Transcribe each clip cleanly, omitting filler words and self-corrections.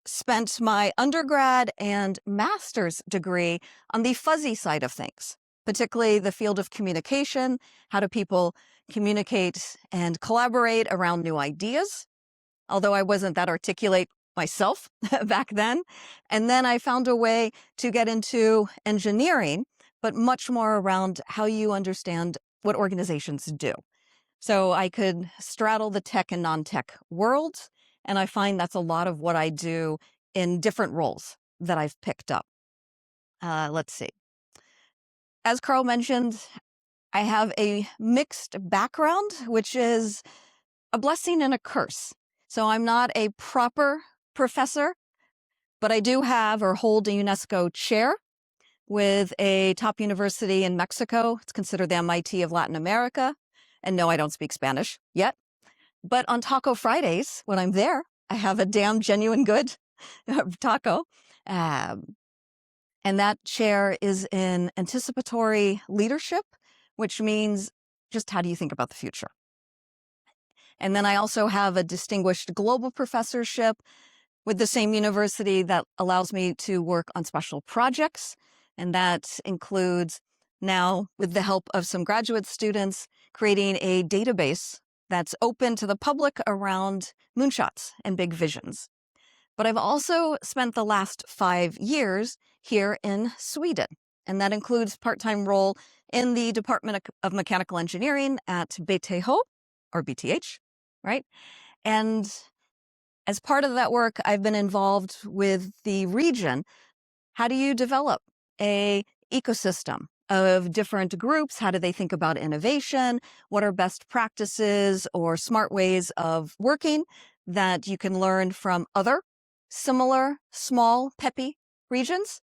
spent my undergrad and master's degree on the fuzzy side of things, particularly the field of communication. How do people communicate and collaborate around new ideas? Although I wasn't that articulate myself back then. And then I found a way to get into engineering, but much more around how you understand what organizations do. So I could straddle the tech and non-tech worlds, and I find that's a lot of what I do in different roles that I've picked up. Let's see. As Carl mentioned, I have a mixed background, which is a blessing and a curse. So I'm not a proper professor, but I do have or hold a UNESCO chair with a top university in Mexico. It's considered the MIT of Latin America. And no, I don't speak Spanish yet. But on Taco Fridays, when I'm there, I have a damn genuine good taco. And that chair is in anticipatory leadership, which means just how do you think about the future? And then I also have a distinguished global professorship with the same university that allows me to work on special projects. And that includes now, with the help of some graduate students, creating a database that's open to the public around moonshots and big visions. But I've also spent the last 5 years here in Sweden, and that includes part-time role in the Department of Mechanical Engineering at BTH, or BTH, right? And as part of that work, I've been involved with the region. How do you develop a ecosystem of different groups? How do they think about innovation? What are best practices or smart ways of working that you can learn from other similar, small, peppy regions?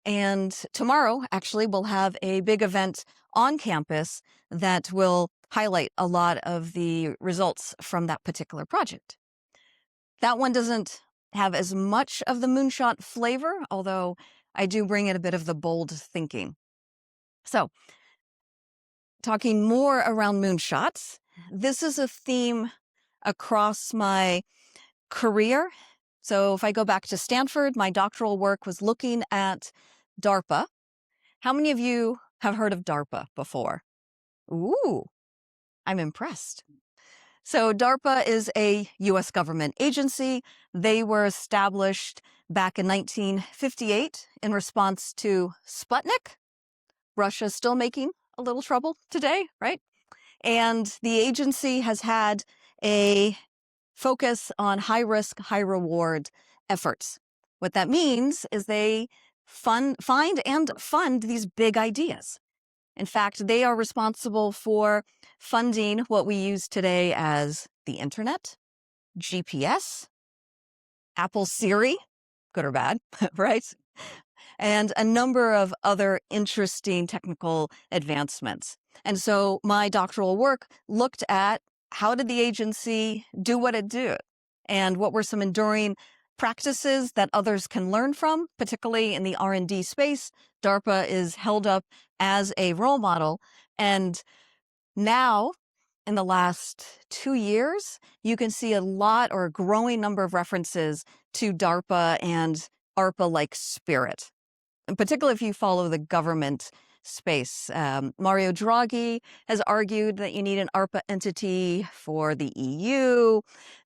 And tomorrow, actually, we'll have a big event on campus that will highlight a lot of the results from that particular project. That one doesn't have as much of the moonshot flavor, although I do bring in a bit of the bold thinking. So, talking more around moonshots, this is a theme across my career. So if I go back to Stanford, my doctoral work was looking at DARPA. How many of you have heard of DARPA before? Ooh, I'm impressed. So DARPA is a US government agency. They were established back in 1958 in response to Sputnik. Russia's still making a little trouble today, right? And the agency has had a focus on high risk, high reward efforts. What that means is they find and fund these big ideas. In fact, they are responsible for funding what we use today as the internet, GPS, Apple Siri, good or bad, right? And a number of other interesting technical advancements. And so my doctoral work looked at how did the agency do what it did? And what were some enduring practices that others can learn from, particularly in the R&D space? DARPA is held up as a role model. And now, in the last 2 years, you can see a lot or a growing number of references to DARPA and ARPA-like spirit. And particularly if you follow the government space. Mario Draghi has argued that you need an ARPA entity for the EU.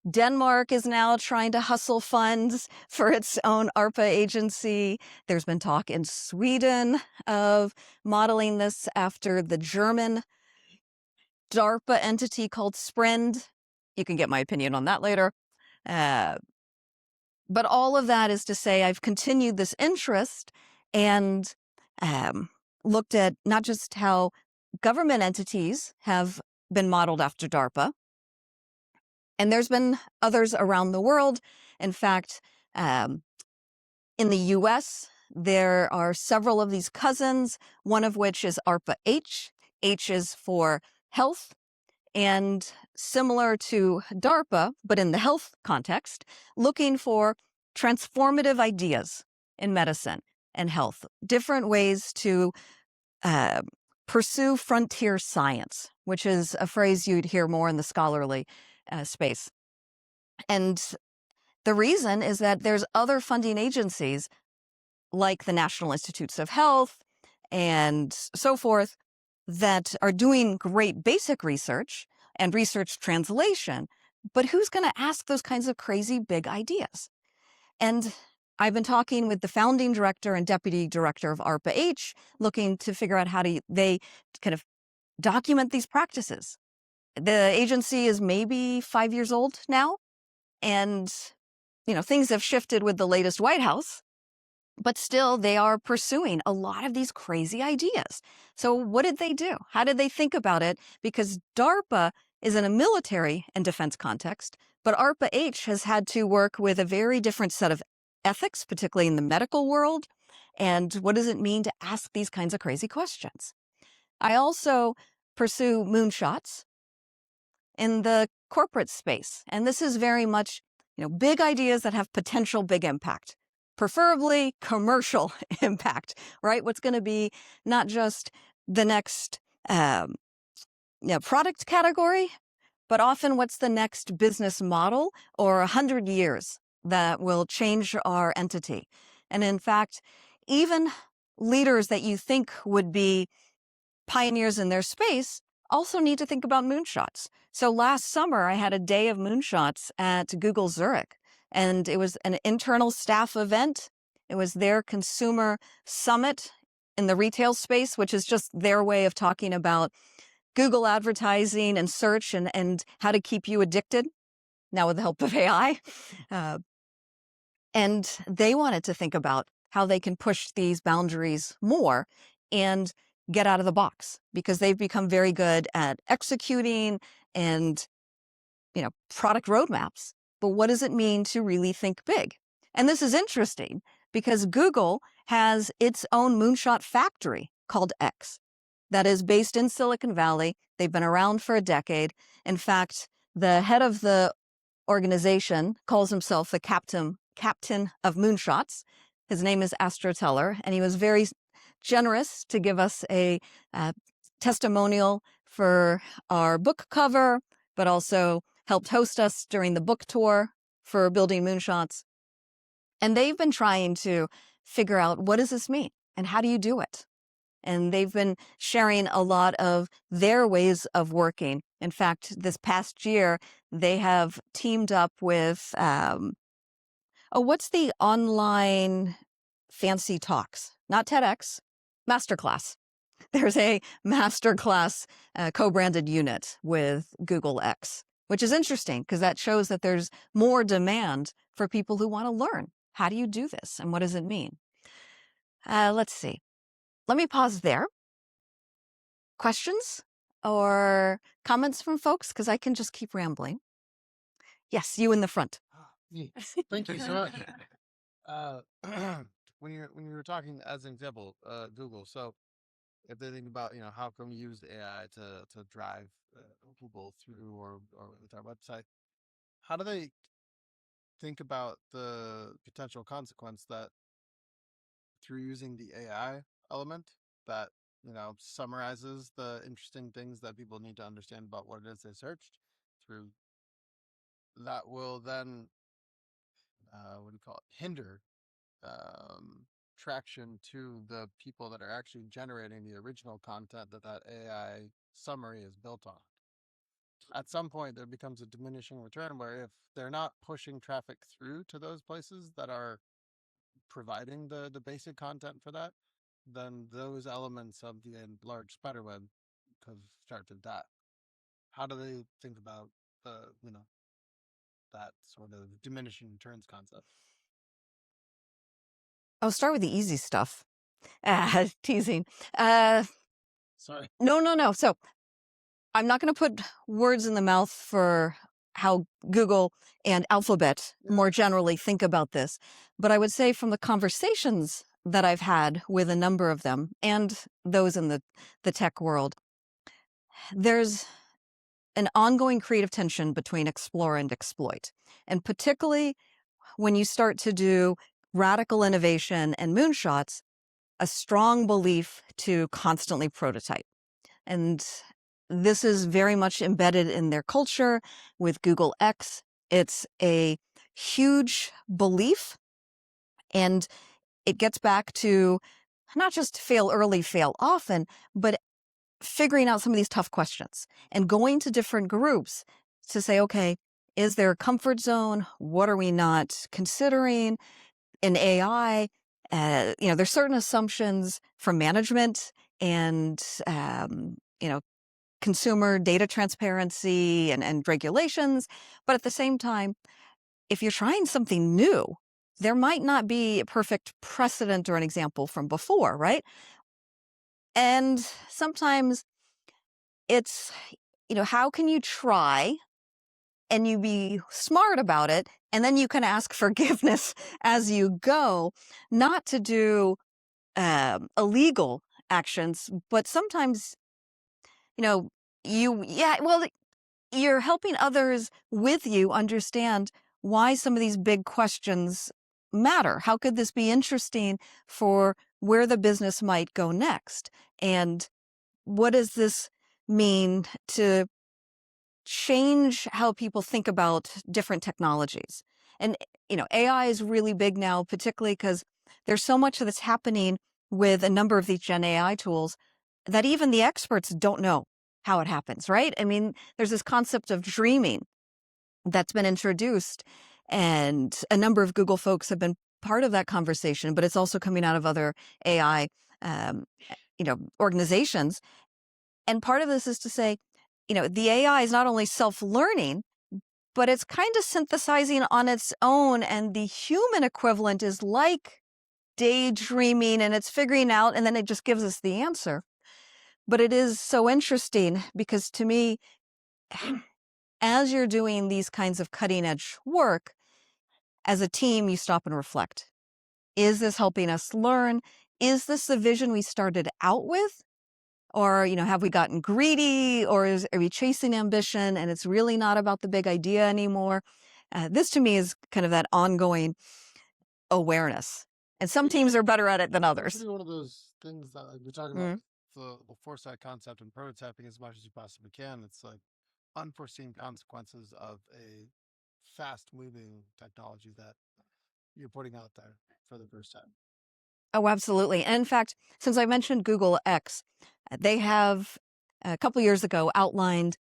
Denmark is now trying to hustle funds for its own ARPA agency. There's been talk in Sweden of modeling this after the German DARPA entity called Sprint. You can get my opinion on that later. But all of that is to say I've continued this interest and looked at not just how government entities have been modeled after DARPA, and there's been others around the world. In fact, in the US, there are several of these cousins, one of which is ARPA-H. H is for health, and similar to DARPA, but in the health context, looking for transformative ideas in medicine and health, different ways to pursue frontier science, which is a phrase you'd hear more in the scholarly space. And The reason is that there's other funding agencies like the National Institutes of Health and so forth that are doing great basic research and research translation, but who's going to ask those kinds of crazy big ideas? And I've been talking with the founding director and deputy director of ARPA-H, looking to figure out how they kind of document these practices. The agency is maybe 5 years old now, and things have shifted with the latest White House, but still they are pursuing a lot of these crazy ideas. So what did they do? How did they think about it? Because DARPA is in a military and defense context, but ARPA-H has had to work with a very different set of ethics, particularly in the medical world. And what does it mean to ask these kinds of crazy questions? I also pursue Moonshots in the corporate space. And this is very much, big ideas that have potential big impact, preferably commercial impact, right? What's going to be not just the next product category, but often what's the next business model or 100 years that will change our entity. And in fact, even leaders that you think would be pioneers in their space also need to think about moonshots. So last summer, I had a day of moonshots at Google Zurich, and it was an internal staff event. It was their consumer summit in the retail space, which is just their way of talking about Google advertising and search and how to keep you addicted, now with the help of AI. And they wanted to think about how they can push these boundaries more and get out of the box, because they've become very good at executing and, product roadmaps. But what does it mean to really think big? And this is interesting because Google has its own moonshot factory called X that is based in Silicon Valley. They've been around for a decade. In fact, the head of the organization calls himself the captain of moonshots. His name is Astro Teller, and he was very generous to give us a testimonial for our book cover, but also helped host us during the book tour for building Moonshots. And they've been trying to figure out, what does this mean and how do you do it? And they've been sharing a lot of their ways of working. In fact, this past year, they have teamed up with, what's the online fancy talks? Not TEDx, Masterclass. There's a Masterclass co-branded unit with Google X, which is interesting because that shows that there's more demand for people who want to learn. How do you do this and what does it mean? Let's see. Let me pause there. Questions or comments from folks? Because I can just keep rambling. Yes, you in the front. Thank you so much. When you were talking as an example, Google. So if they think about, how can we use AI to drive people through or with our website, how do they think about the potential consequence that through using the AI element that, summarizes the interesting things that people need to understand about what it is they searched through, that will then, what do you call it, hinder traction to the people that are actually generating the original content that AI summary is built on. At some point, there becomes a diminishing return where if they're not pushing traffic through to those places that are providing the basic content for that, then those elements of the large spiderweb could start to die. How do they think about the, that sort of diminishing returns concept? I'll start with the easy stuff. Teasing. Sorry. No. So I'm not going to put words in the mouth for how Google and Alphabet more generally think about this. But I would say from the conversations that I've had with a number of them and those in the tech world, there's an ongoing creative tension between explore and exploit. And particularly when you start to do radical innovation and moonshots, a strong belief to constantly prototype. And this is very much embedded in their culture with Google X. It's a huge belief. And it gets back to not just fail early, fail often, but figuring out some of these tough questions and going to different groups to say, okay, is there a comfort zone? What are we not considering in AI? There's certain assumptions from management and, consumer data transparency and regulations. But at the same time, if you're trying something new, there might not be a perfect precedent or an example from before, right? And sometimes it's, how can you try and you be smart about it, and then you can ask forgiveness as you go, not to do illegal actions, but sometimes, you're helping others with you understand why some of these big questions matter. How could this be interesting for where the business might go next? And what does this mean to change how people think about different technologies? And, AI is really big now, particularly because there's so much that's happening with a number of these Gen AI tools that even the experts don't know how it happens, right? I mean, there's this concept of dreaming that's been introduced, and a number of Google folks have been part of that conversation, but it's also coming out of other AI, um, organizations. And part of this is to say, the AI is not only self-learning, but it's kind of synthesizing on its own, and the human equivalent is like daydreaming, and it's figuring out, and then it just gives us the answer. But it is so interesting because to me, as you're doing these kinds of cutting edge work, as a team, you stop and reflect. Is this helping us learn? Is this the vision we started out with? Or, have we gotten greedy, or are we chasing ambition and it's really not about the big idea anymore? This to me is kind of that ongoing awareness. And some teams are better at it than It's others. really one of those things that like, we're talking about the foresight concept and prototyping as much as you possibly can. It's like unforeseen consequences of a fast moving technology that you're putting out there for the first time. Oh, absolutely. And in fact, since I mentioned Google X, they have a couple years ago outlined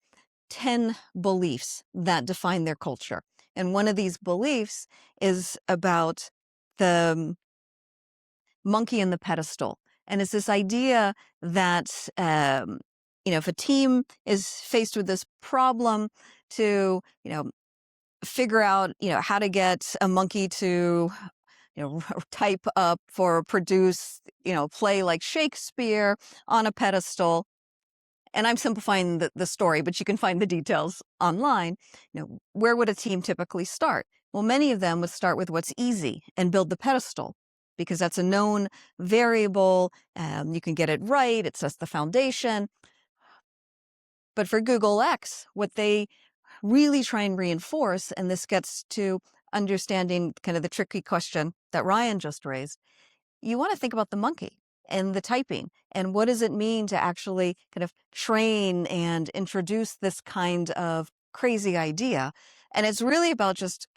10 beliefs that define their culture. And one of these beliefs is about the monkey in the pedestal. And it's this idea that, if a team is faced with this problem to, figure out, how to get a monkey to, type up or produce, play like Shakespeare on a pedestal. And I'm simplifying the story, but you can find the details online. Where would a team typically start? Well, many of them would start with what's easy and build the pedestal because that's a known variable. You can get it right. It sets the foundation. But for Google X, what they really try and reinforce, and this gets to understanding kind of the tricky question that Ryan just raised, you want to think about the monkey and the typing and what does it mean to actually kind of train and introduce this kind of crazy idea. And it's really about just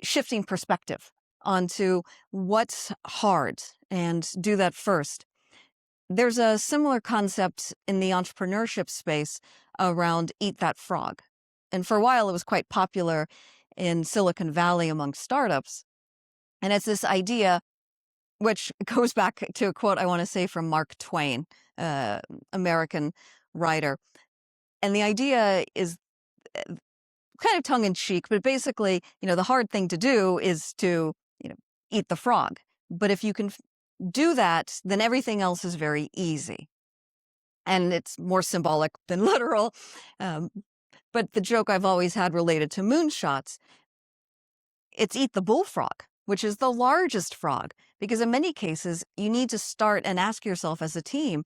shifting perspective onto what's hard and do that first. There's a similar concept in the entrepreneurship space around eat that frog. And for a while, it was quite popular in Silicon Valley among startups. And it's this idea, which goes back to a quote I want to say from Mark Twain, American writer. And the idea is kind of tongue in cheek, but basically, the hard thing to do is to, eat the frog. But if you can do that, then everything else is very easy. And it's more symbolic than literal. But the joke I've always had related to Moonshots, it's eat the bullfrog, which is the largest frog. Because in many cases, you need to start and ask yourself as a team,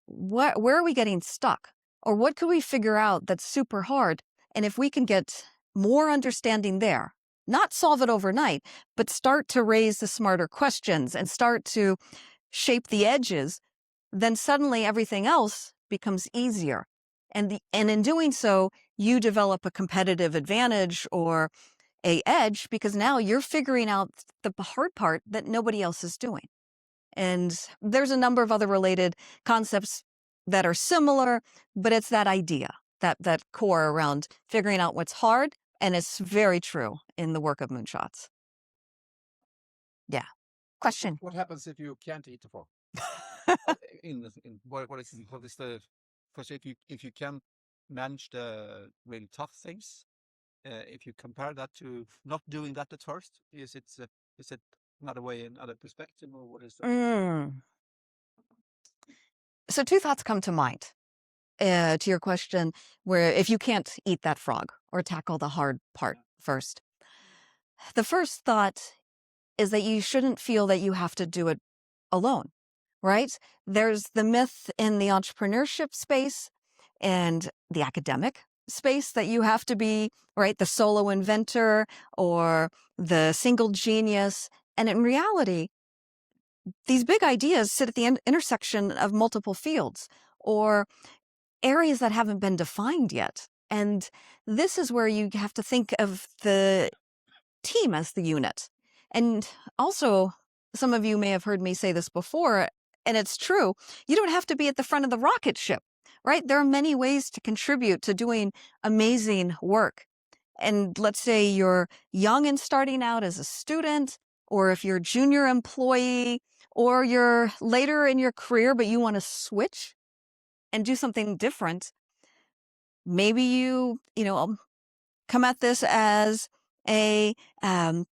where are we getting stuck? Or what could we figure out that's super hard? And if we can get more understanding there, not solve it overnight, but start to raise the smarter questions and start to shape the edges, then suddenly everything else becomes easier. And in doing so, you develop a competitive advantage or a edge because now you're figuring out the hard part that nobody else is doing. And there's a number of other related concepts that are similar, but it's that idea, that core around figuring out what's hard, and it's very true in the work of Moonshots. Yeah. Question. What happens if you can't eat the frog? What is the because if you can manage the really tough things, if you compare that to not doing that at first, is it another way, another perspective, or what is that? So two thoughts come to mind to your question, where if you can't eat that frog or tackle the hard part first. The first thought is that you shouldn't feel that you have to do it alone, right? There's the myth in the entrepreneurship space and the academic space that you have to be, right, the solo inventor or the single genius. And in reality, these big ideas sit at the intersection of multiple fields or areas that haven't been defined yet. And this is where you have to think of the team as the unit. And also, some of you may have heard me say this before, and it's true, you don't have to be at the front of the rocket ship, right? There are many ways to contribute to doing amazing work. And let's say you're young and starting out as a student, or if you're a junior employee, or you're later in your career, but you want to switch and do something different. Maybe you come at this as a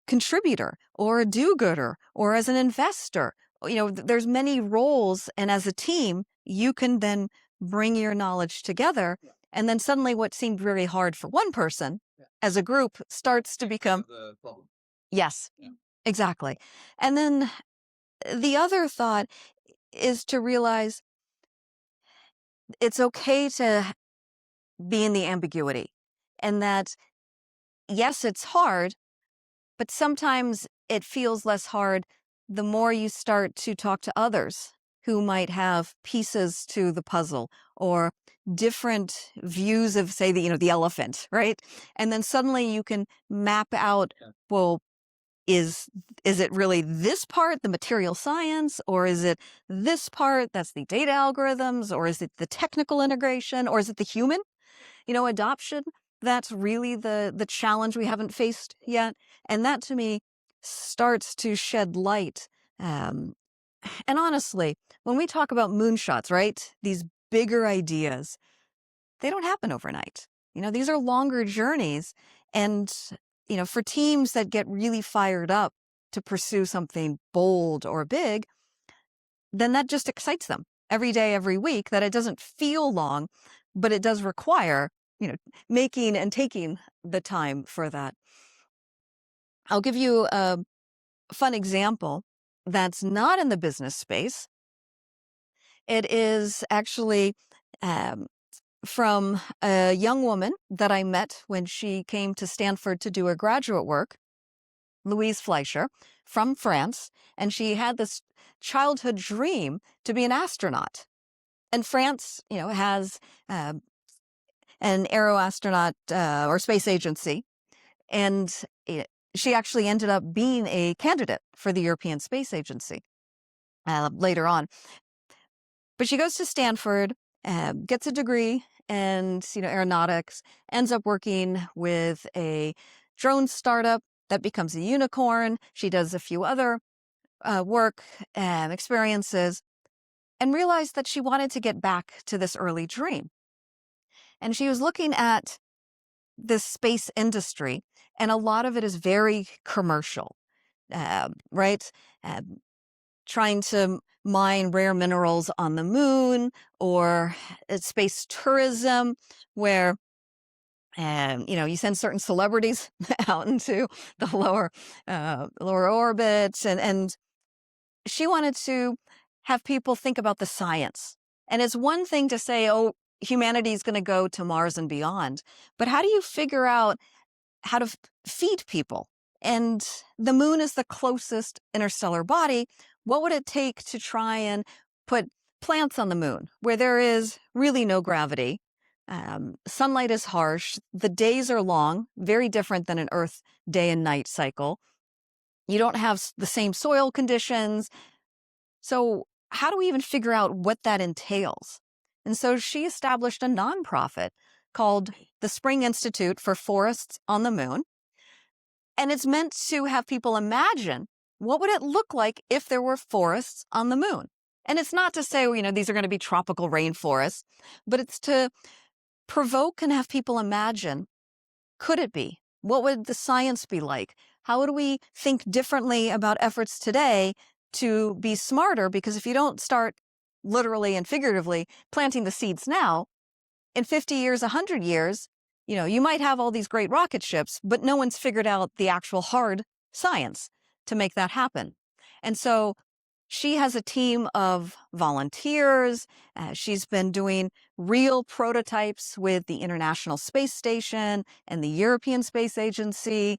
contributor or a do-gooder or as an investor. There's many roles, and as a team, you can then bring your knowledge together. Yeah. And then suddenly what seemed very hard for one person as a group starts to become... The problem. Yes, Yeah. Exactly. And then the other thought is to realize it's okay to be in the ambiguity, and that, yes, it's hard, but sometimes it feels less hard the more you start to talk to others who might have pieces to the puzzle or different views of, say, the elephant, right? And then suddenly you can map out, well, is it really this part, the material science, or is it this part, that's the data algorithms, or is it the technical integration, or is it the human, adoption? That's really the challenge we haven't faced yet. And that, to me, starts to shed light. And honestly, when we talk about moonshots, right, these bigger ideas, they don't happen overnight. These are longer journeys. And, for teams that get really fired up to pursue something bold or big, then that just excites them every day, every week, that it doesn't feel long, but it does require, making and taking the time for that. I'll give you a fun example that's not in the business space. It is actually from a young woman that I met when she came to Stanford to do her graduate work, Louise Fleischer, from France, and she had this childhood dream to be an astronaut. And France, has an aero astronaut or space agency, and she actually ended up being a candidate for the European Space Agency later on. But she goes to Stanford, gets a degree in aeronautics, ends up working with a drone startup that becomes a unicorn. She does a few other work and experiences, and realized that she wanted to get back to this early dream. And she was looking at this space industry, and a lot of it is very commercial, right? Trying to mine rare minerals on the moon, or space tourism, where you send certain celebrities out into the lower orbits, and she wanted to have people think about the science. And it's one thing to say, oh, humanity is going to go to Mars and beyond, but how do you figure out how to feed people? And the moon is the closest interstellar body. What would it take to try and put plants on the moon where there is really no gravity, Sunlight is harsh. The days are long, very different than an Earth day and night cycle. You don't have the same soil conditions. So how do we even figure out what that entails? And so she established a nonprofit called the Spring Institute for Forests on the Moon. And it's meant to have people imagine, what would it look like if there were forests on the moon? And it's not to say, these are going to be tropical rainforests, but it's to provoke and have people imagine, could it be? What would the science be like? How would we think differently about efforts today to be smarter? Because if you don't start literally and figuratively planting the seeds now, in 50 years, 100 years, you might have all these great rocket ships, but no one's figured out the actual hard science to make that happen. And so she has a team of volunteers. She's been doing real prototypes with the International Space Station and the European Space Agency,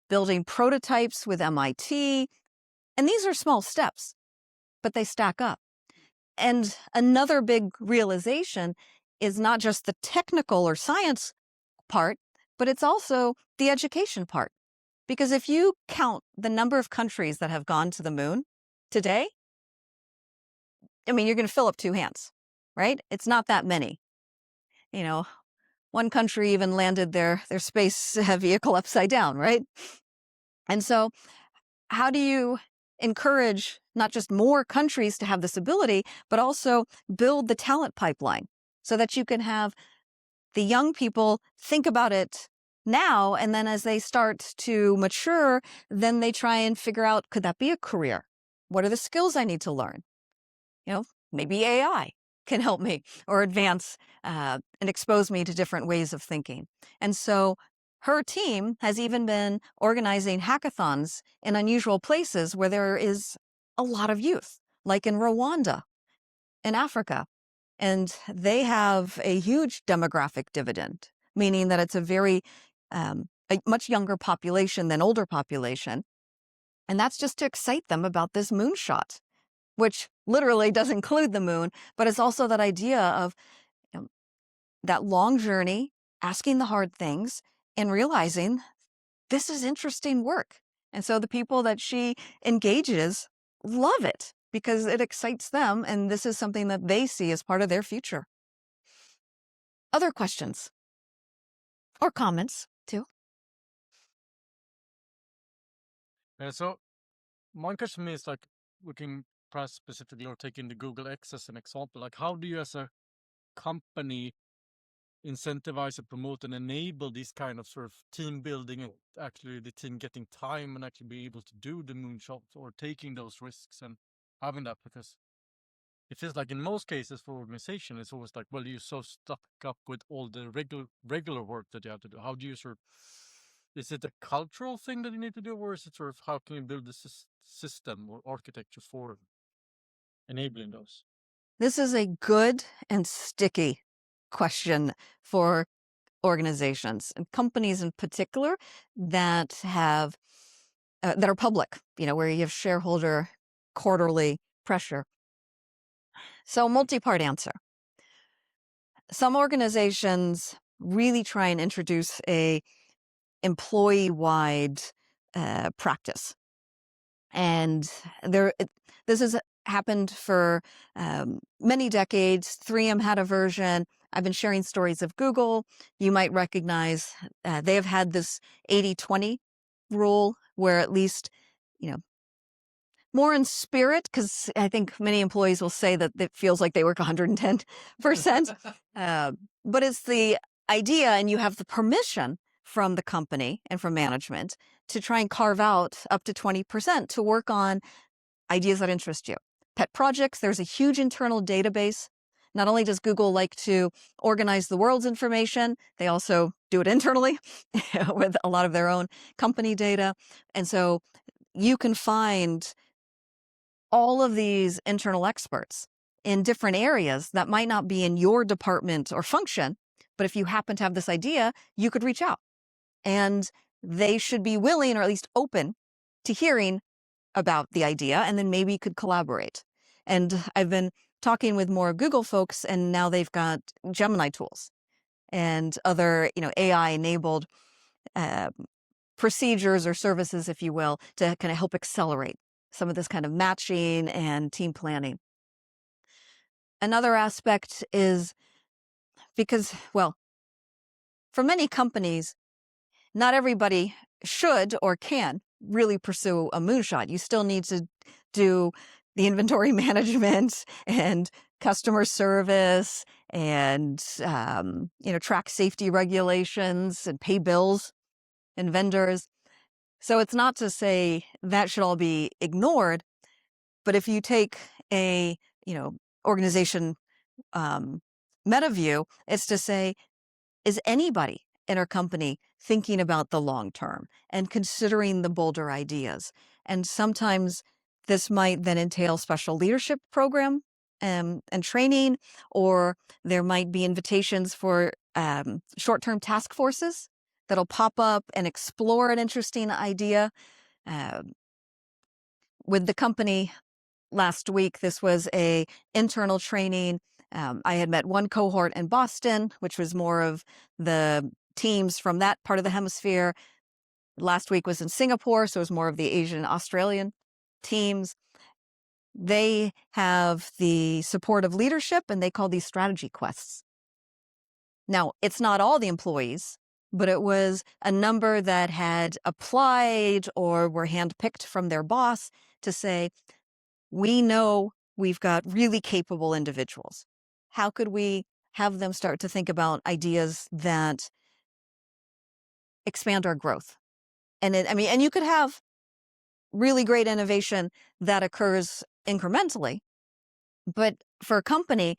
building prototypes with MIT. And these are small steps, but they stack up. And another big realization is not just the technical or science part, but it's also the education part. Because if you count the number of countries that have gone to the moon today, you're going to fill up two hands, right? It's not that many. One country even landed their space vehicle upside down, right? And so how do you encourage not just more countries to have this ability, but also build the talent pipeline so that you can have the young people think about it now, and then as they start to mature, then they try and figure out, could that be a career? What are the skills I need to learn? Maybe AI can help me or advance and expose me to different ways of thinking. And so her team has even been organizing hackathons in unusual places where there is a lot of youth, like in Rwanda, in Africa. And they have a huge demographic dividend, meaning that it's a much younger population than older population. And that's just to excite them about this moonshot, which literally does include the moon, but it's also that idea of that long journey, asking the hard things, and realizing this is interesting work. And so the people that she engages love it because it excites them, and this is something that they see as part of their future. Other questions or comments too? So one question is like, we can perhaps specifically or taking the Google X as an example, like how do you as a company incentivize and promote and enable this kind of sort of team building and actually the team getting time and actually be able to do the moonshot or taking those risks and having that? Because it feels like in most cases for organization, it's always like, well, you're so stuck up with all the regular work that you have to do. How do you is it a cultural thing that you need to do, or is it sort of how can you build the system or architecture for enabling those? This is a good and sticky question for organizations and companies in particular that have that are public, where you have shareholder quarterly pressure. So multi-part answer. Some organizations really try and introduce a employee-wide practice. And this has happened for many decades. 3M had a version. I've been sharing stories of Google. You might recognize they have had this 80-20 rule where at least, more in spirit, because I think many employees will say that it feels like they work 110%. But it's the idea, and you have the permission from the company and from management to try and carve out up to 20% to work on ideas that interest you. Pet projects, there's a huge internal database. Not only does Google like to organize the world's information, they also do it internally with a lot of their own company data. And so you can find all of these internal experts in different areas that might not be in your department or function, but if you happen to have this idea, you could reach out. And they should be willing or at least open to hearing about the idea, and then maybe you could collaborate. And I've been talking with more Google folks, and now they've got Gemini tools. and other, AI-enabled procedures or services, if you will, to kind of help accelerate some of this kind of matching and team planning. Another aspect is because, well, for many companies, not everybody should or can really pursue a moonshot. You still need to do the inventory management and customer service and, track safety regulations and pay bills and vendors. So it's not to say that should all be ignored, but if you take a, organization meta view, it's to say, is anybody in our company thinking about the long term and considering the bolder ideas? And sometimes this might then entail special leadership program and training, or there might be invitations for short-term task forces that'll pop up and explore an interesting idea. With the company last week, this was a internal training. I had met one cohort in Boston, which was more of the teams from that part of the hemisphere. Last week was in Singapore, so it was more of the Asian, Australian teams. They have the support of leadership, and they call these strategy quests. Now, it's not all the employees, but it was a number that had applied or were handpicked from their boss to say, we know we've got really capable individuals. How could we have them start to think about ideas that expand our growth? And and you could have really great innovation that occurs incrementally, but for a company,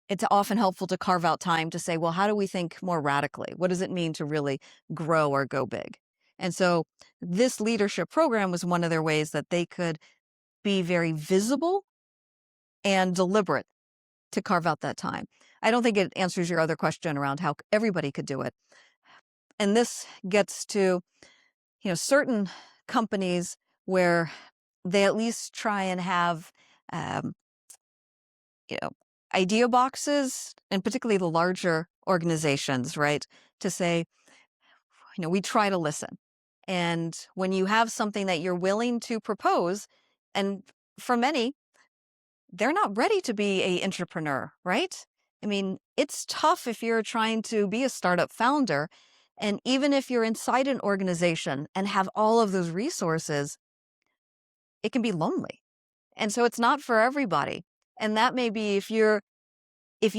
it's often helpful to carve out time to say, well, how do we think more radically? What does it mean to really grow or go big? And so this leadership program was one of their ways that they could be very visible and deliberate to carve out that time. I don't think it answers your other question around how everybody could do it. And this gets to, certain companies where they at least try and have, um, idea boxes, and particularly the larger organizations, right? To say, we try to listen. And when you have something that you're willing to propose, and for many, they're not ready to be an entrepreneur, right? I mean, it's tough if you're trying to be a startup founder. And even if you're inside an organization and have all of those resources, it can be lonely. And so it's not for everybody. And that may be if you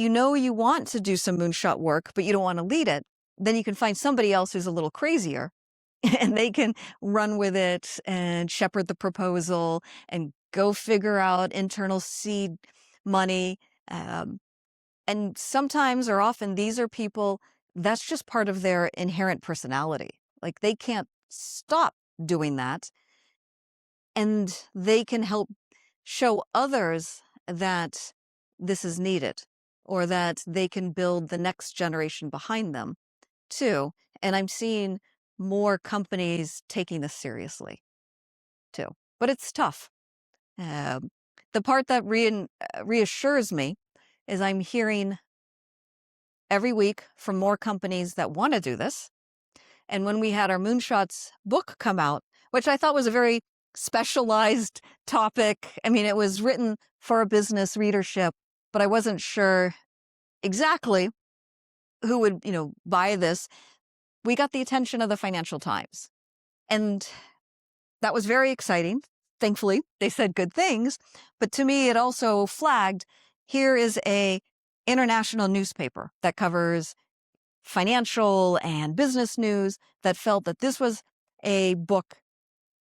know you want to do some moonshot work, but you don't want to lead it, then you can find somebody else who's a little crazier and they can run with it and shepherd the proposal and go figure out internal seed money. And sometimes or often these are people, that's just part of their inherent personality. Like they can't stop doing that. And they can help show others that this is needed or that they can build the next generation behind them too. And I'm seeing more companies taking this seriously too. But it's tough. The part that reassures me is I'm hearing every week from more companies that want to do this. And when we had our Moonshots book come out, which I thought was a very specialized topic. I mean, it was written for a business readership, but I wasn't sure exactly who would, buy this. We got the attention of the Financial Times. And that was very exciting. Thankfully, they said good things. But to me, it also flagged, here is a international newspaper that covers financial and business news that felt that this was a book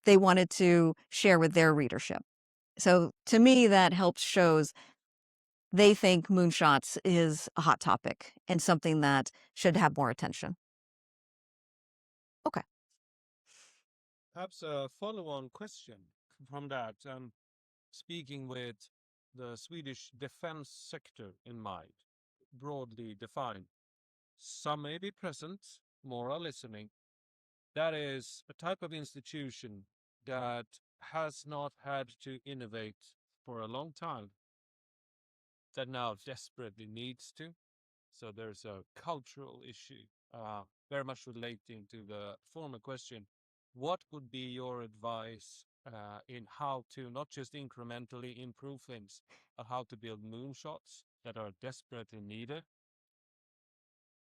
they wanted to share with their readership. So to me, that helps shows they think Moonshots is a hot topic and something that should have more attention. Okay. Perhaps a follow-on question from that. Speaking with the Swedish defense sector in mind, broadly defined, some may be present, more are listening. That is a type of institution that has not had to innovate for a long time, that now desperately needs to. So there's a cultural issue, very much relating to the former question. What would be your advice in how to not just incrementally improve things, but how to build moonshots that are desperately needed?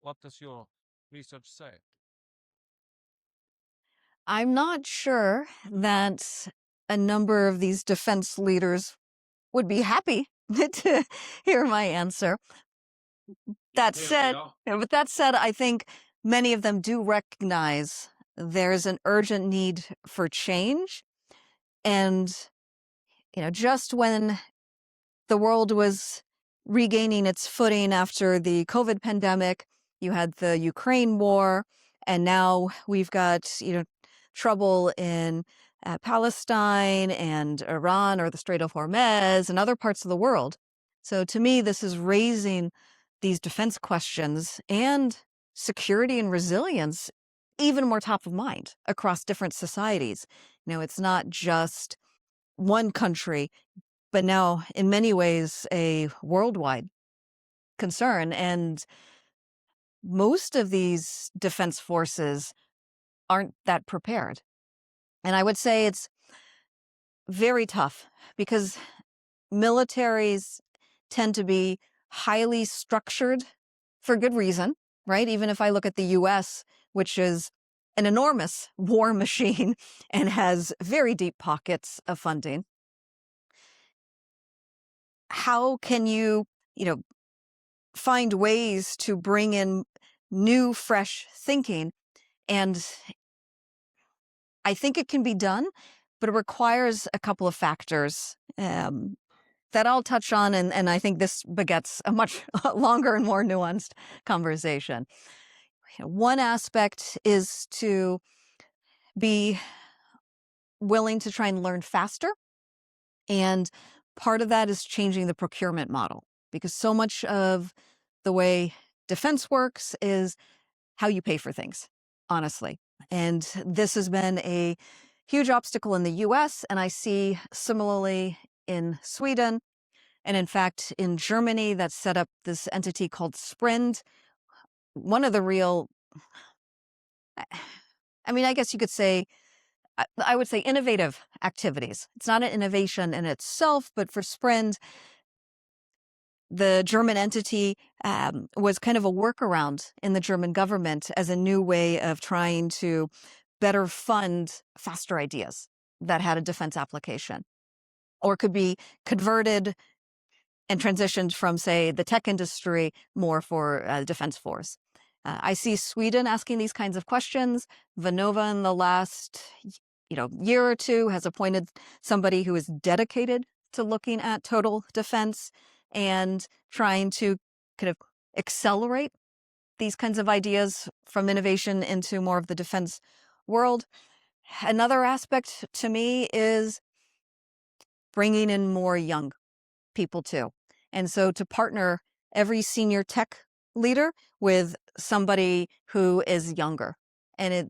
What does your research say? I'm not sure that a number of these defense leaders would be happy to hear my answer. That said, with that said, I think many of them do recognize there's an urgent need for change. And, just when the world was regaining its footing after the COVID pandemic, you had the Ukraine war, and now we've got, trouble in Palestine and Iran or the Strait of Hormuz and other parts of the world. So to me, this is raising these defense questions and security and resilience even more top of mind across different societies. It's not just one country, but now in many ways a worldwide concern. And most of these defense forces aren't that prepared. And I would say it's very tough because militaries tend to be highly structured for good reason, right? Even if I look at the US, which is an enormous war machine and has very deep pockets of funding, how can you, find ways to bring in new, fresh thinking? And I think it can be done, but it requires a couple of factors that I'll touch on, and I think this begets a much longer and more nuanced conversation. One aspect is to be willing to try and learn faster, and part of that is changing the procurement model, because so much of the way defense works is how you pay for things, honestly. And this has been a huge obstacle in the US, and I see similarly in Sweden. And in fact, in Germany, that set up this entity called Sprint. One of the real, I guess you could say, I would say innovative activities. It's not an innovation in itself, but for Sprint, the German entity was kind of a workaround in the German government as a new way of trying to better fund faster ideas that had a defense application, or could be converted and transitioned from, say, the tech industry more for the defense force. I see Sweden asking these kinds of questions. Vinnova in the last year or two has appointed somebody who is dedicated to looking at total defense and trying to kind of accelerate these kinds of ideas from innovation into more of the defense world. Another aspect to me is bringing in more young people too. And so to partner every senior tech leader with somebody who is younger. And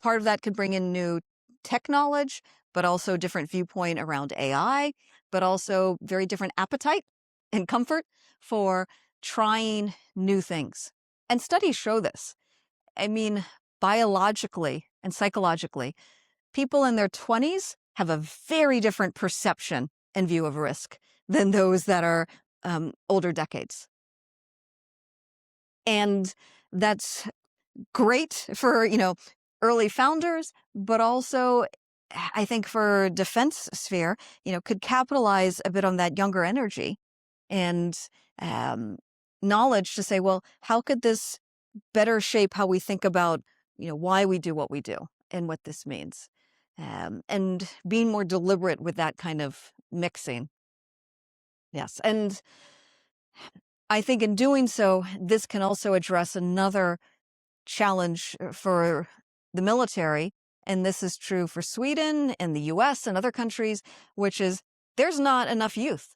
part of that could bring in new tech knowledge, but also different viewpoint around AI, but also very different appetite and comfort for trying new things. And studies show this. Biologically and psychologically, people in their 20s have a very different perception and view of risk than those that are older decades. And that's great for, early founders, but also I think for defense sphere, could capitalize a bit on that younger energy and knowledge to say, well, how could this better shape how we think about, why we do what we do and what this means? And being more deliberate with that kind of mixing. Yes. And I think in doing so, this can also address another challenge for the military. And this is true for Sweden and the US and other countries, which is there's not enough youth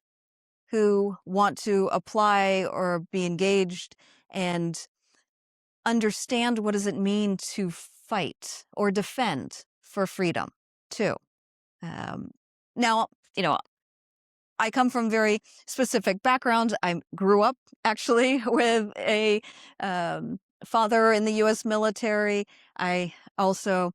who want to apply or be engaged and understand what does it mean to fight or defend for freedom too. Now, I come from very specific background. I grew up actually with a father in the U.S. military. I also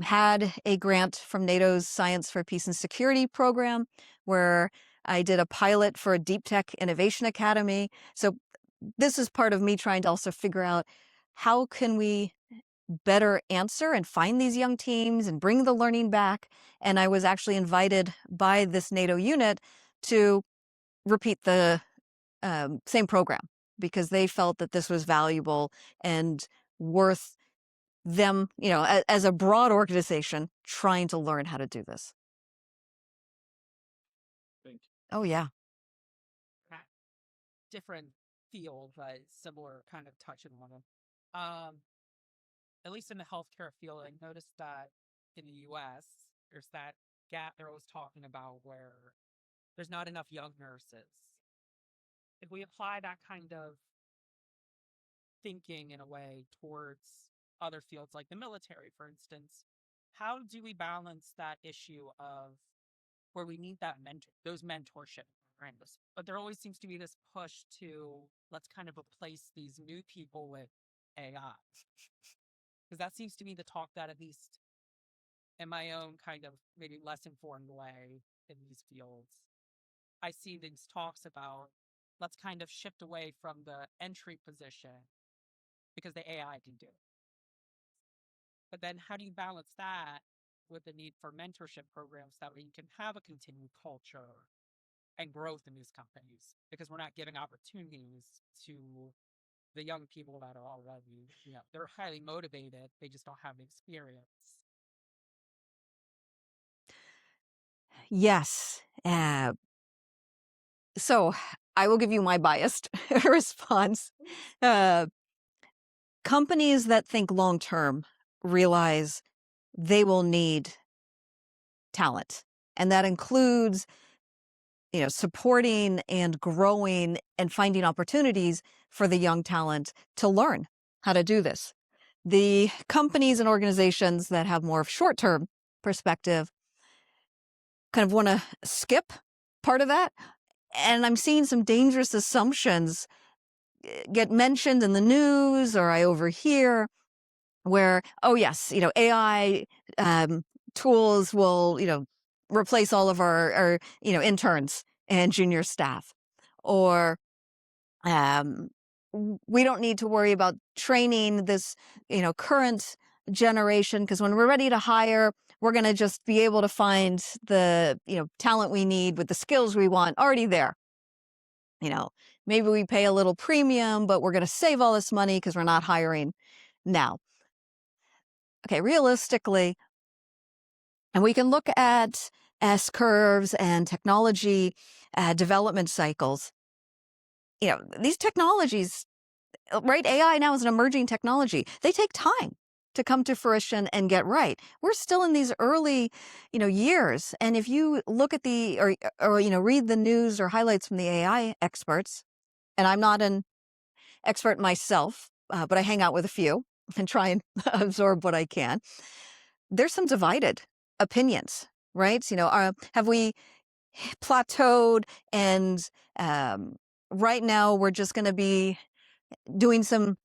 had a grant from NATO's Science for Peace and Security program, where I did a pilot for a deep tech innovation academy. So this is part of me trying to also figure out how can we better answer and find these young teams and bring the learning back. And I was actually invited by this NATO unit to repeat the same program because they felt that this was valuable and worth them, as a broad organization trying to learn how to do this. Thank you. Oh, yeah. Different field, but similar kind of touching on them. At least in the healthcare field, I noticed that in the US, there's that gap they're always talking about where there's not enough young nurses. If we apply that kind of thinking in a way towards other fields like the military, for instance, how do we balance that issue of where we need that those mentorship programs? But there always seems to be this push to let's kind of replace these new people with AI. Because that seems to be the talk that, at least in my own kind of maybe less informed way in these fields, I see these talks about let's kind of shift away from the entry position because the AI can do it. But then how do you balance that with the need for mentorship programs that way you can have a continued culture and growth in these companies? Because we're not giving opportunities to the young people that are already, they're highly motivated. They just don't have the experience. Yes. So I will give you my biased response. Companies that think long-term realize they will need talent. And that includes, supporting and growing and finding opportunities for the young talent to learn how to do this. The companies and organizations that have more of short-term perspective kind of want to skip part of that. And I'm seeing some dangerous assumptions get mentioned in the news, or I overhear where, oh yes, AI tools will, replace all of our interns and junior staff, or we don't need to worry about training this, current generation, because when we're ready to hire, we're going to just be able to find the, talent we need with the skills we want already there. Maybe we pay a little premium, but we're going to save all this money because we're not hiring now. Okay, realistically, and we can look at S-curves and technology development cycles. These technologies, right? AI now is an emerging technology. They take time to come to fruition and get right. We're still in these early, years. And if you look at or read the news or highlights from the AI experts, and I'm not an expert myself, but I hang out with a few and try and absorb what I can. There's some divided opinions, right? Have we plateaued, and right now we're just going to be doing some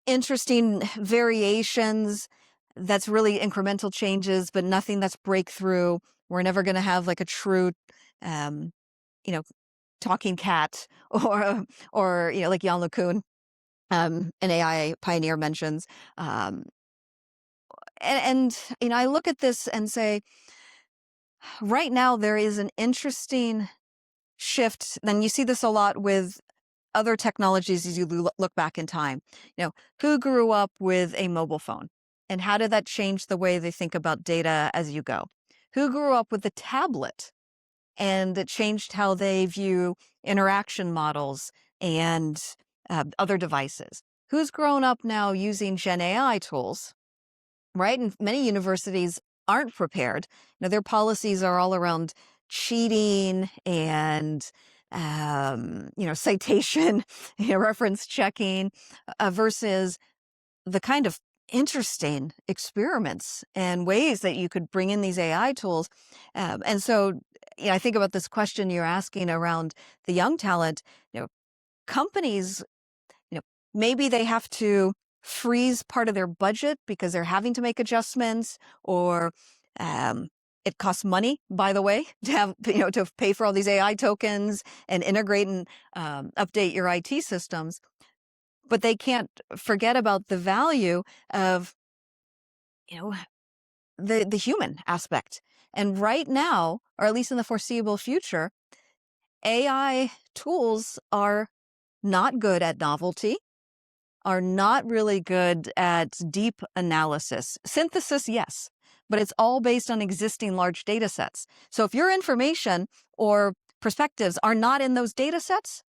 interesting variations that's really incremental changes, but nothing that's breakthrough. We're never going to have like a true, talking cat or like Jan LeCun, an AI pioneer, mentions. And I look at this and say, right now there is an interesting shift. Then you see this a lot with other technologies as you look back in time. Who grew up with a mobile phone? And how did that change the way they think about data as you go? Who grew up with the tablet? And it changed how they view interaction models and other devices. Who's grown up now using Gen AI tools, right? And many universities aren't prepared. Their policies are all around cheating and citation, reference checking, versus the kind of interesting experiments and ways that you could bring in these AI tools. And so, I think about this question you're asking around the young talent. Companies, maybe they have to freeze part of their budget because they're having to make adjustments, or it costs money, by the way, to have, to pay for all these AI tokens and integrate and update your IT systems. But they can't forget about the value of, the human aspect. And right now, or at least in the foreseeable future, AI tools are not good at novelty, are not really good at deep analysis. Synthesis, yes, but it's all based on existing large data sets. So if your information or perspectives are not in those data sets,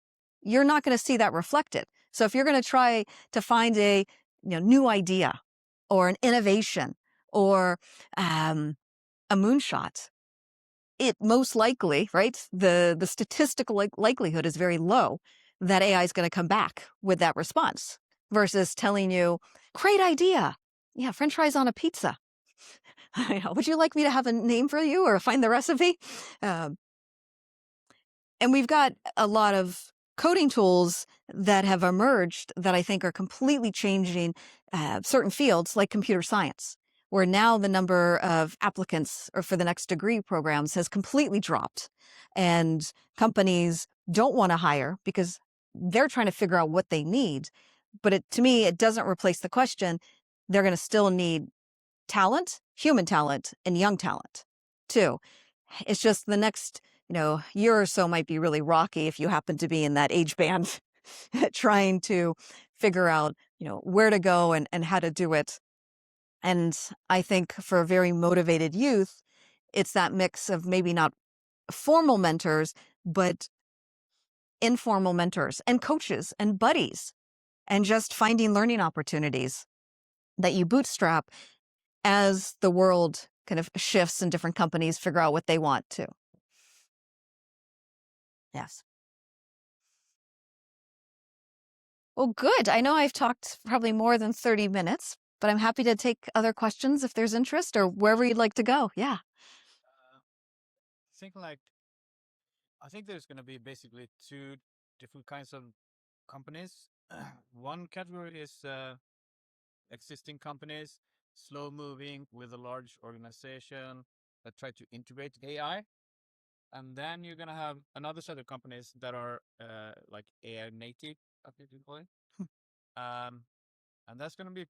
you're not going to see that reflected. So if you're going to try to find a new idea or an innovation or a moonshot, it most likely, right, the statistical likelihood is very low that AI is going to come back with that response versus telling you, great idea. Yeah, French fries on a pizza. Would you like me to have a name for you or find the recipe? And we've got a lot of coding tools that have emerged that I think are completely changing certain fields like computer science, where now the number of applicants or for the next degree programs has completely dropped. And companies don't want to hire because they're trying to figure out what they need. But to me, it doesn't replace the question. They're going to still need talent, human talent, and young talent too. It's just the next year or so might be really rocky if you happen to be in that age band trying to figure out, where to go and how to do it. And I think for very motivated youth, it's that mix of maybe not formal mentors, but informal mentors and coaches and buddies, and just finding learning opportunities that you bootstrap as the world kind of shifts and different companies figure out what they want to. Yes. Well, good. I know I've talked probably more than 30 minutes, but I'm happy to take other questions if there's interest or wherever you'd like to go. Yeah. I think there's going to be basically two different kinds of companies. One category is existing companies, slow moving with a large organization that try to integrate AI. And then you're going to have another set of companies that are like AI native, I think you call it. And that's going to be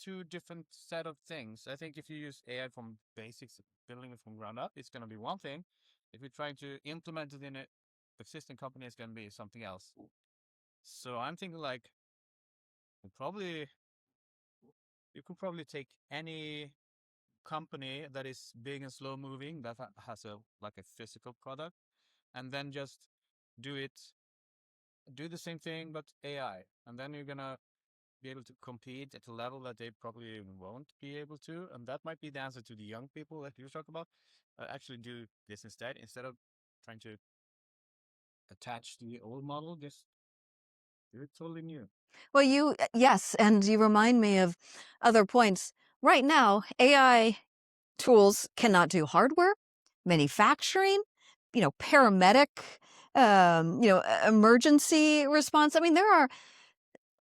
two different set of things. I think if you use AI from basics, building it from ground up, it's going to be one thing. If you're trying to implement it in an existing company, it's going to be something else. So I'm thinking like, you could probably take any company that is big and slow moving that has a physical product, and then just do the same thing but AI, and then you're gonna be able to compete at a level that they probably won't be able to. And that might be the answer to the young people that you talk about. Actually do this instead of trying to attach to the old model. Just do it totally new. Well, yes, and you remind me of other points. Right now, AI tools cannot do hardware, manufacturing, paramedic, emergency response. I mean, there are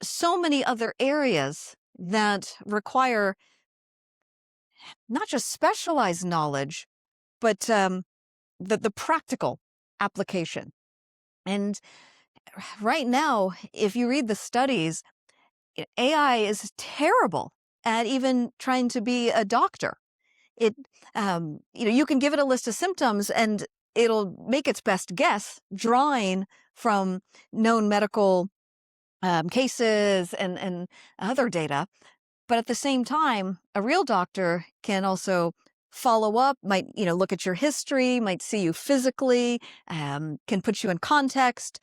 so many other areas that require not just specialized knowledge, but the practical application. And right now, if you read the studies, AI is terrible at even trying to be a doctor. You can give it a list of symptoms and it'll make its best guess, drawing from known medical cases and other data. But at the same time, a real doctor can also follow up, might look at your history, might see you physically, can put you in context.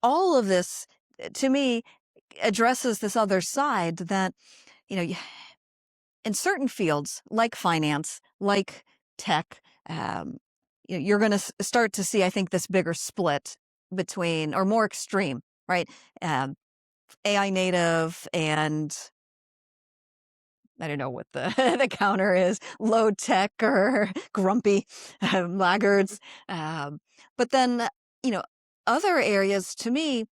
All of this, to me, addresses this other side that, in certain fields like finance, like tech, you're going to start to see, I think, this bigger split between, or more extreme, right? AI native and I don't know what the, the counter is, low tech or grumpy laggards. But then, other areas, to me,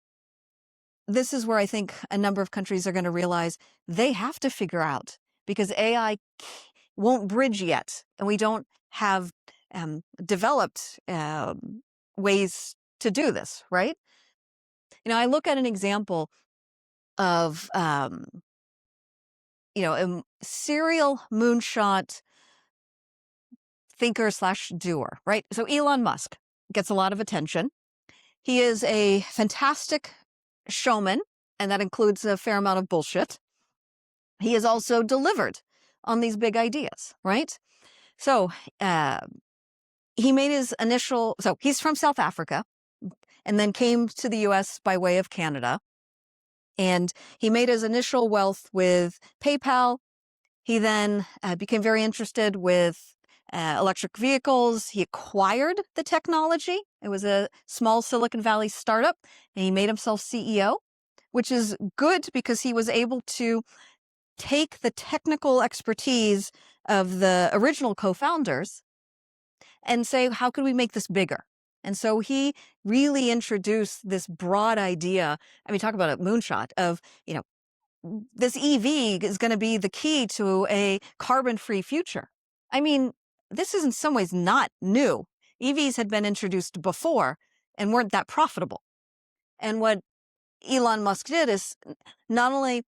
this is where I think a number of countries are going to realize they have to figure out, because AI won't bridge yet, and we don't have developed ways to do this, right? I look at an example of, a serial moonshot thinker / doer, right? So Elon Musk gets a lot of attention. He is a fantastic showman, and that includes a fair amount of bullshit. He has also delivered on these big ideas, right? So he made his initial, so he's from South Africa and then came to the US by way of Canada. And he made his initial wealth with PayPal. He then became very interested with electric vehicles. He acquired the technology. It was a small Silicon Valley startup, and he made himself CEO, which is good because he was able to take the technical expertise of the original co-founders and say, how could we make this bigger? And so he really introduced this broad idea. I mean, talk about a moonshot of, this EV is going to be the key to a carbon-free future. I mean, this is in some ways not new. EVs had been introduced before and weren't that profitable. And what Elon Musk did is not only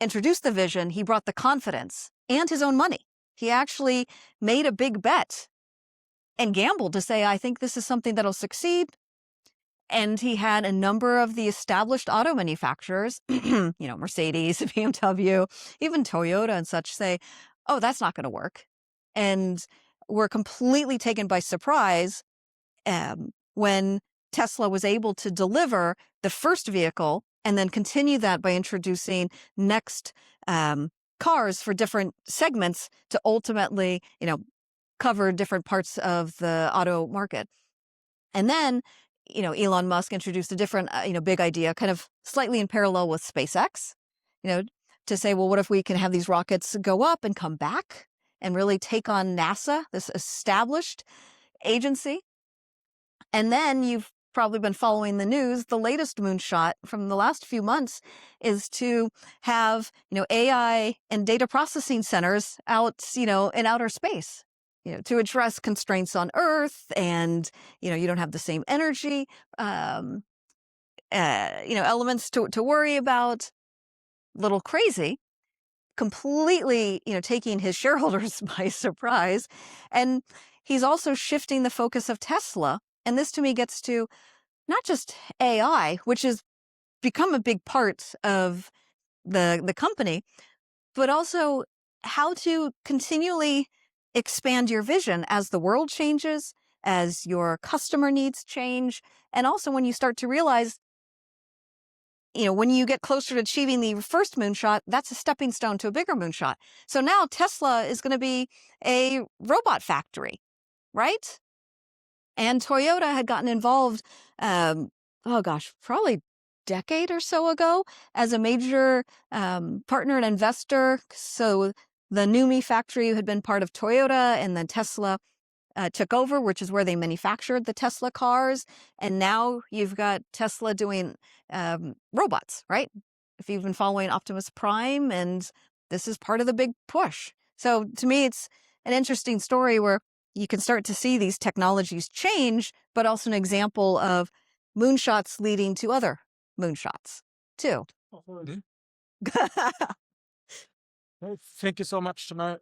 introduce the vision, he brought the confidence and his own money. He actually made a big bet and gambled to say, I think this is something that'll succeed. And he had a number of the established auto manufacturers, Mercedes, BMW, even Toyota and such, say, oh, that's not going to work. And we're completely taken by surprise when Tesla was able to deliver the first vehicle and then continue that by introducing next cars for different segments to ultimately, cover different parts of the auto market. And then, Elon Musk introduced a different, big idea, kind of slightly in parallel with SpaceX, to say, well, what if we can have these rockets go up and come back and really take on NASA, this established agency? And then you've probably been following the news. The latest moonshot from the last few months is to have, AI and data processing centers out, in outer space, to address constraints on Earth, and, you don't have the same energy, elements to worry about. Little crazy, completely, taking his shareholders by surprise. And he's also shifting the focus of Tesla. And this to me gets to not just AI, which has become a big part of the company, but also how to continually expand your vision as the world changes, as your customer needs change, and also when you start to realize, when you get closer to achieving the first moonshot, that's a stepping stone to a bigger moonshot. So now Tesla is going to be a robot factory, right? And Toyota had gotten involved, probably decade or so ago as a major partner and investor. So the Numi factory had been part of Toyota, and then Tesla took over, which is where they manufactured the Tesla cars. And now you've got Tesla doing robots, right? If you've been following Optimus Prime, and this is part of the big push. So to me, it's an interesting story where you can start to see these technologies change, but also an example of moonshots leading to other moonshots too. Thank you so much, Tamara.